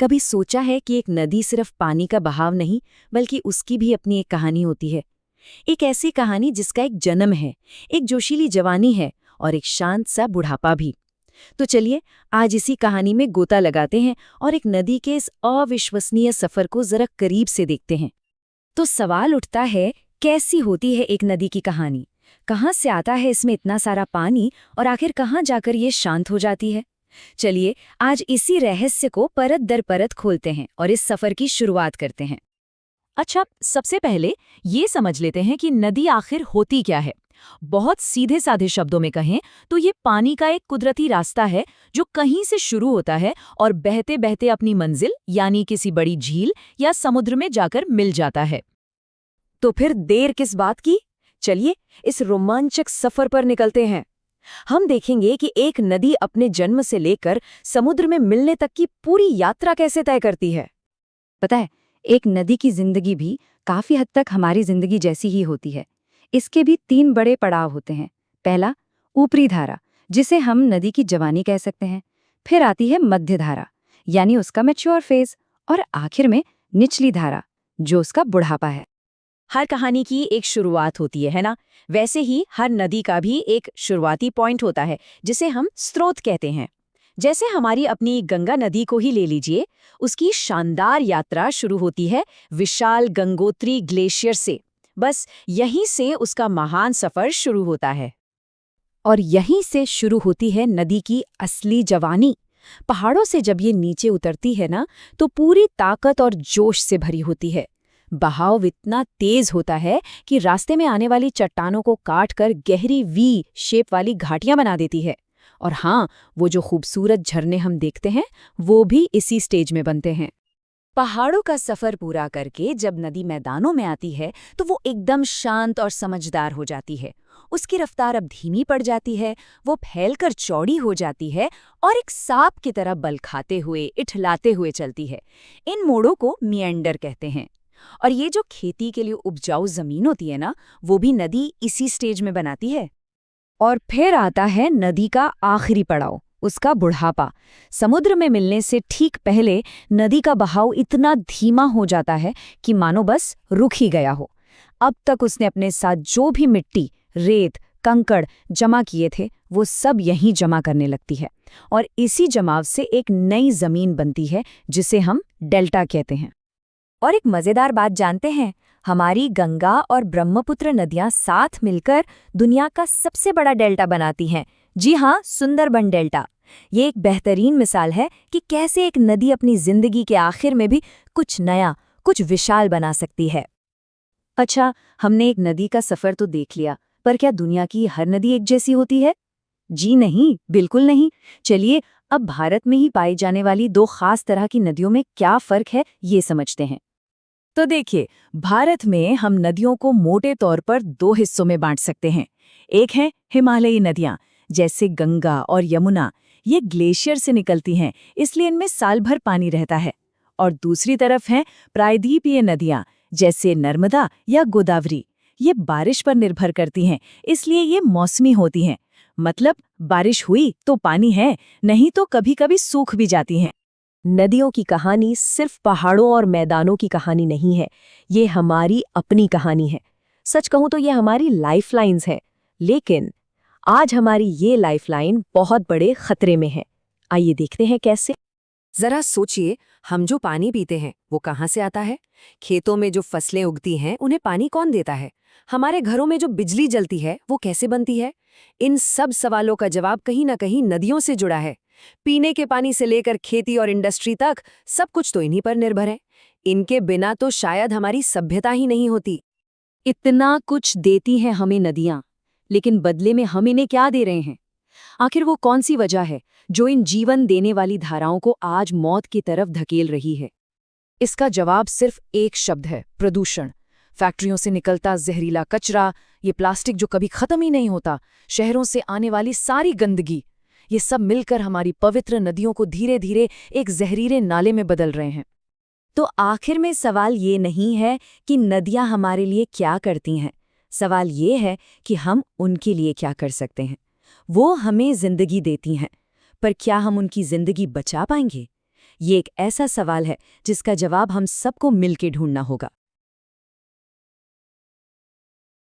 कभी सोचा है कि एक नदी सिर्फ पानी का बहाव नहीं, बल्कि उसकी भी अपनी एक कहानी होती है। एक ऐसी कहानी जिसका एक जन्म है, एक जोशीली जवानी है और एक शांत सा बुढ़ापा भी। तो चलिए आज इसी कहानी में गोता लगाते हैं और एक नदी के इस अविश्वसनीय सफर को जरा करीब से देखते हैं। तो सवाल उठता है, कैसी होती है एक नदी की कहानी? कहाँ से आता है इसमें इतना सारा पानी और आखिर कहाँ जाकर ये शांत हो जाती है? चलिए आज इसी रहस्य को परत दर परत खोलते हैं और इस सफर की शुरुआत करते हैं। अच्छा, सबसे पहले ये समझ लेते हैं कि नदी आखिर होती क्या है। बहुत सीधे साधे शब्दों में कहें तो ये पानी का एक कुदरती रास्ता है जो कहीं से शुरू होता है और बहते बहते अपनी मंजिल यानी किसी बड़ी झील या समुद्र में जाकर मिल जाता है। तो फिर देर किस बात की? चलिए इस रोमांचक सफर पर निकलते हैं। हम देखेंगे कि एक नदी अपने जन्म से लेकर समुद्र में मिलने तक की पूरी यात्रा कैसे तय करती है। पता है, एक नदी की जिंदगी भी काफी हद तक हमारी जिंदगी जैसी ही होती है। इसके भी 3 बड़े पड़ाव होते हैं। पहला, ऊपरी धारा, जिसे हम नदी की जवानी कह सकते हैं। फिर आती है मध्य धारा, यानी उसका मैच्योर फेज। और आखिर में निचली धारा, जो उसका बुढ़ापा है। हर कहानी की एक शुरुआत होती है ना? वैसे ही हर नदी का भी एक शुरुआती पॉइंट होता है जिसे हम स्रोत कहते हैं। जैसे हमारी अपनी गंगा नदी को ही ले लीजिए, उसकी शानदार यात्रा शुरू होती है विशाल गंगोत्री ग्लेशियर से। बस यहीं से उसका महान सफर शुरू होता है। और यहीं से शुरू होती है नदी की असली जवानी। पहाड़ों से जब ये नीचे उतरती है ना, तो पूरी ताकत और जोश से भरी होती है। बहाव इतना तेज होता है कि रास्ते में आने वाली चट्टानों को काटकर गहरी वी शेप वाली घाटियां बना देती है। और हाँ, वो जो खूबसूरत झरने हम देखते हैं, वो भी इसी स्टेज में बनते हैं। पहाड़ों का सफर पूरा करके जब नदी मैदानों में आती है, तो वो एकदम शांत और समझदार हो जाती है। उसकी रफ्तार अब धीमी पड़ जाती है, वो फैलकर चौड़ी हो जाती है और एक सांप की तरह बल खाते हुए, इठलाते हुए चलती है। इन मोड़ों को मिएंडर कहते हैं। और ये जो खेती के लिए उपजाऊ जमीन होती है ना, वो भी नदी इसी स्टेज में बनाती है। और फिर आता है नदी का आखिरी पड़ाव, उसका बुढ़ापा। समुद्र में मिलने से ठीक पहले नदी का बहाव इतना धीमा हो जाता है कि मानो बस रुक ही गया हो। अब तक उसने अपने साथ जो भी मिट्टी, रेत, कंकड़ जमा किए थे, वो सब यहीं जमा करने लगती है। और इसी जमाव से एक नई जमीन बनती है जिसे हम डेल्टा कहते हैं। और एक मजेदार बात जानते हैं, हमारी गंगा और ब्रह्मपुत्र नदियां साथ मिलकर दुनिया का सबसे बड़ा डेल्टा बनाती हैं। जी हाँ, सुंदरबन डेल्टा। ये एक बेहतरीन मिसाल है कि कैसे एक नदी अपनी जिंदगी के आखिर में भी कुछ नया, कुछ विशाल बना सकती है। अच्छा, हमने एक नदी का सफर तो देख लिया, पर क्या दुनिया की हर नदी एक जैसी होती है? जी नहीं, बिल्कुल नहीं। चलिए अब भारत में ही पाई जाने वाली 2 खास तरह की नदियों में क्या फर्क है, ये समझते हैं। तो देखिए, भारत में हम नदियों को मोटे तौर पर 2 हिस्सों में बांट सकते हैं। एक है हिमालयी नदियां, जैसे गंगा और यमुना। ये ग्लेशियर से निकलती हैं, इसलिए इनमें साल भर पानी रहता है। और दूसरी तरफ हैं प्रायद्वीपीय नदियां, जैसे नर्मदा या गोदावरी। ये बारिश पर निर्भर करती हैं, इसलिए ये मौसमी होती हैं। मतलब बारिश हुई तो पानी है, नहीं तो कभी-कभी सूख भी जाती हैं। नदियों की कहानी सिर्फ पहाड़ों और मैदानों की कहानी नहीं है, ये हमारी अपनी कहानी है। सच कहूं तो ये हमारी लाइफलाइंस है। लेकिन आज हमारी ये लाइफलाइन बहुत बड़े खतरे में है। आइए देखते हैं कैसे। जरा सोचिए, हम जो पानी पीते हैं वो कहाँ से आता है? खेतों में जो फसलें उगती हैं उन्हें पानी कौन देता है? हमारे घरों में जो बिजली जलती है वो कैसे बनती है? इन सब सवालों का जवाब कहीं ना कहीं नदियों से जुड़ा है। पीने के पानी से लेकर खेती और इंडस्ट्री तक सब कुछ तो इन्हीं पर निर्भर है। इनके बिना तो शायद हमारी सभ्यता ही नहीं होती। इतना कुछ देती हैं हमें नदियां, लेकिन बदले में हम इन्हें क्या दे रहे हैं? आखिर वो कौन सी वजह है जो इन जीवन देने वाली धाराओं को आज मौत की तरफ धकेल रही है? इसका जवाब सिर्फ एक शब्द है, प्रदूषण। फैक्ट्रियों से निकलता जहरीला कचरा, ये प्लास्टिक जो कभी खत्म ही नहीं होता, शहरों से आने वाली सारी गंदगी, ये सब मिलकर हमारी पवित्र नदियों को धीरे धीरे एक जहरीले नाले में बदल रहे हैं। तो आखिर में सवाल ये नहीं है कि नदियां हमारे लिए क्या करती हैं। सवाल ये है कि हम उनके लिए क्या कर सकते हैं। वो हमें जिंदगी देती हैं, पर क्या हम उनकी जिंदगी बचा पाएंगे? ये एक ऐसा सवाल है जिसका जवाब हम सबको मिलके ढूंढना होगा।